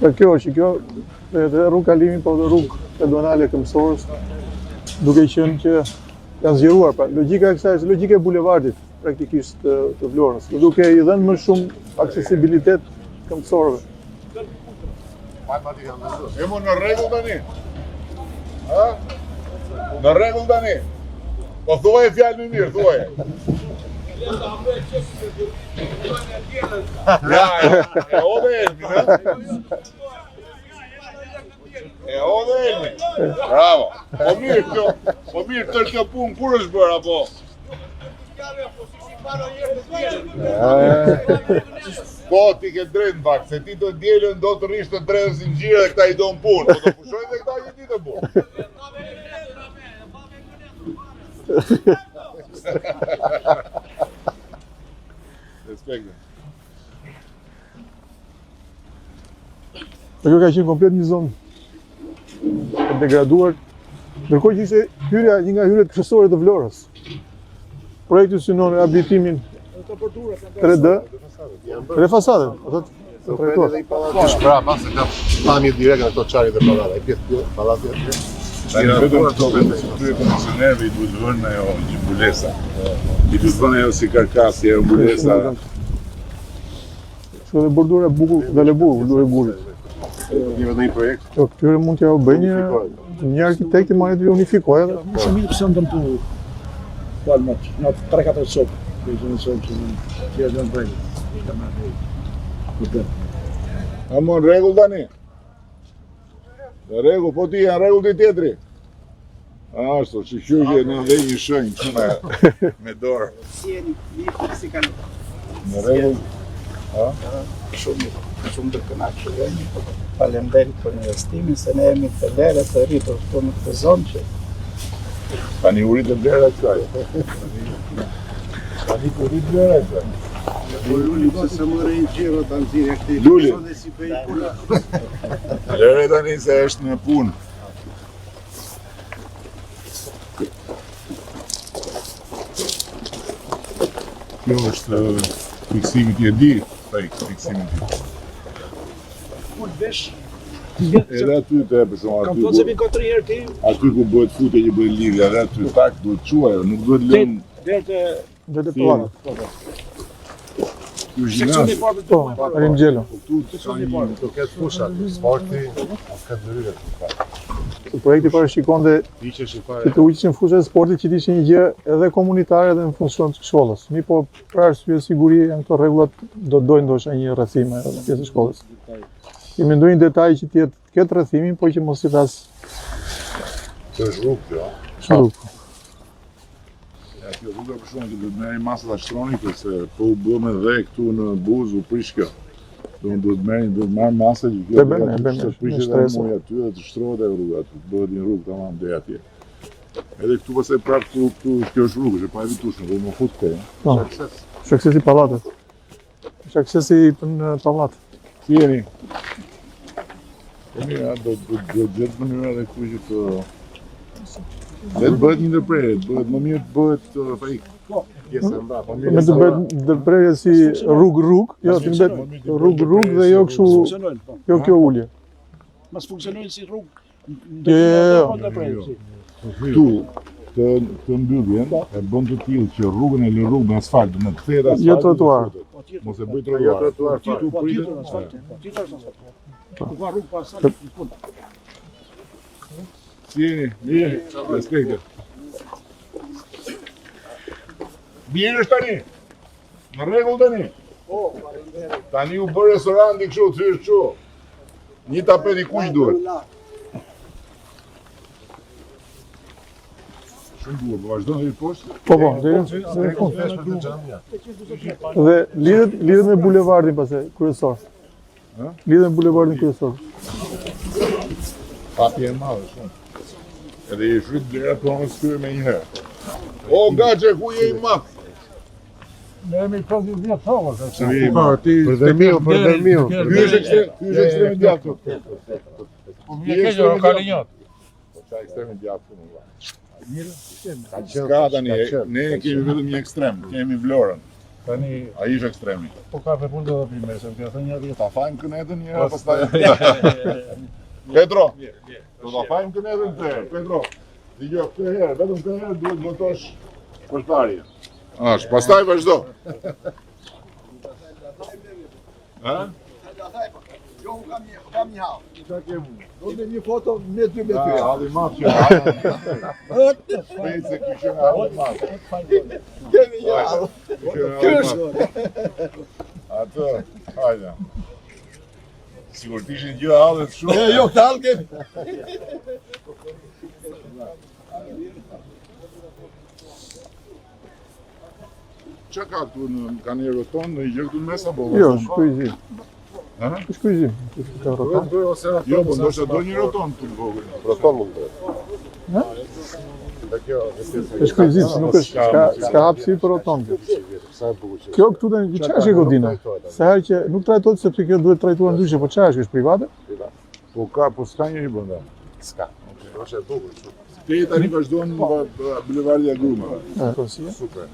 Për kjo është kjo edhe rrugë kalimi, po dhe rrugë pedonale këmbësorës, duke qenë që janë zgjeruar, pra logjika e kësaj është logjika e bulevardit praktikisht të Vlorës, duke i dhënë më shumë aksesibilitet këmbësorëve. Jemo në rregull tani? Ha? Në rregull tani? Po thuaj fjalë më mirë, thuaj. Ja, e ode Elmi, ha? E ode Elmi. Bravo. Po mirë këtë kjo punë kur është bërë apo? Po, ti ke drejtë në fakt, se ti do djelën do të rish të drejtë si ngjyrë dhe këta i do në punë, po të pushojnë dhe këta i ti të punë. Respekte. Kjo ka qenë komplet një zonë e degraduar, ndërkohë që ishte hyrja një nga hyrjet kryesore të Vlorës. Projekti synon rehabilitimin 3D, dhe fasadet, të trajtuar. Është brapa, se ka pamje direkt në këto qarje dhe palata. E pjetë palati aty. Tani vetëm këto kondicionerëve i duhet vënë ajo një mbulesa. I duhet vënë ajo si karkas, si ajo mbulesa. Kështu dhe bordura bukur, bordura e burit. Një vetë një projekt. Jo, këtyre mund t'ja bëjë një arkitekt i marrë të unifikojë edhe. Nëse mirë pëse ndëm të palmat, në 3-4 sopë, që në sopë që në brejnë. A më në rregull tani? Në rregull, po ti janë rregull të tjetri? Ashtu, që qyqje në dhe një shënjë, që me dorë. Në rregull? Shumë të kënaqur. Faleminderit për investimin, se ne jemi të lere të rritur këtu në këtë zonë që Tani u rritë vlera kësaj. Tani u rritë vlera kësaj. Luli, se më rejnë gjero të nëzirë e këti. Luli. Lere tani se është në punë. Kjo është fiksimit i e di, fiksimit i. Unë vesh, edhe aty të e përshon kam thonë se vinë 4 herë ti. Aty ku bëhet futje që bëhet lidhja, edhe aty tak duhet quaj, nuk duhet lënë. Dhe të planet. seksioni i parë Po, Ringjelo. Tu të ketë fushat, sporti, ka ndëryrë. Projekti parashikon dhe që të ujqishin fushat e sportit që t'ishin një gjë edhe komunitare edhe në funksion të shkollës. Mi po, për arsye sigurie, janë këto rregullat do dojnë ndoshta një rrethime edhe pjesë e shkollës. Kemi ndonjë detaj që t'jetë rrethimin, po që mos i thas. Kjo është rrugë kjo. Rrugë. Ja, kjo rruga për shumë që duhet merri masat ashtronike, se po u bëme dhe këtu në Buzë u prish kjo. Duhet marrë masë që kjo të prishet dhe muj aty dhe të shtrohet e rruga aty, bëhet një rrugë tamam deri atje. Edhe këtu pastaj prapë këtu kjo është rrugë, që pa e vitushme, dhe më fut këtej. Është aksesi i pallatet. Është aksesi në pallat. Si jeni? Po mirë, do gjetë mënyra dhe këtu që të... Dhe të bëhet një ndërprerje, më mirë të bëhet fajik. Me të bëhet ndërprerje si rrugë, jo të bëhet rrugë dhe jo kështu, jo kjo ulje. Mas funksionojnë si rrugë. Jo. Këtu të mbylljen e bën të tillë që rrugën e lë rrugë me asfalt, në kthehet asfalt. Jo trotuar. Mos e bëj trotuar. Titu pritet asfalt. Titu është asfalt. Ku ka rrugë pa asfalt, në fund. Si jeni? Mirë, respekte. Mirë është tani? Në rregull tani? Po, faleminderit. Tani u bë restoranti kështu, thysh kështu. Një tapet i kuq duhet. Shumë duhet, po vazhdon deri poshtë? Po, deri në fund. Dhe lidhet me bulevardin pastaj kryesor. Lidhet me bulevardin kryesor. Papje e madhe shumë. Edhe i shryt blera pronës këtyre me një herë. O, gaxhe, ku je i madh? Ne jemi 50 vjetë thova. Për dërmiu. Ky është ekstremi djathtë. Po vjen keqë ka linjot. Po çaj ekstremi djathtë më vjen. Ska tani, ne kemi vetëm një ekstrem, kemi Vlorën. Tani, Ai është ekstremi. po ka për punë do të pimë, se ka thënë një vjet. Ta fajmë kënetën një herë pastaj. Pedro. Do ta fajmë kënetën te. Pedro. Dgjoj, këtë herë, vetëm këtë herë duhet votosh portarje. Ash, pastaj vazhdo. Ha? Jo, kam një hall. Çka kem? Do të një foto me ty me ty. Halli mafja. Pejse kishë nga halli mafja. Kemi një hall. Atë, hajde. Sigur t'ishin gjë hallet shumë. Jo, këtë hall kemi. Çka ka këtu ka një roton në gjë këtu në mes apo? Jo, është kryqëzim. Ha? Është kryqëzim. Ka roton. Jo, po ndoshta do një roton të vogël. Roton mund të. Ha? Kjo Është kryqëzim, nuk është s'ka hapësirë për roton. sa e bukur. Kjo këtu tani çfarë është godina? Sa herë që nuk trajtohet sepse kjo duhet trajtuar ndryshe, po çfarë është private? Po s'ka njëri brenda. Ska. Është e bukur. Te tani vazhdon bulevardin e Agrumave. Po si? Super.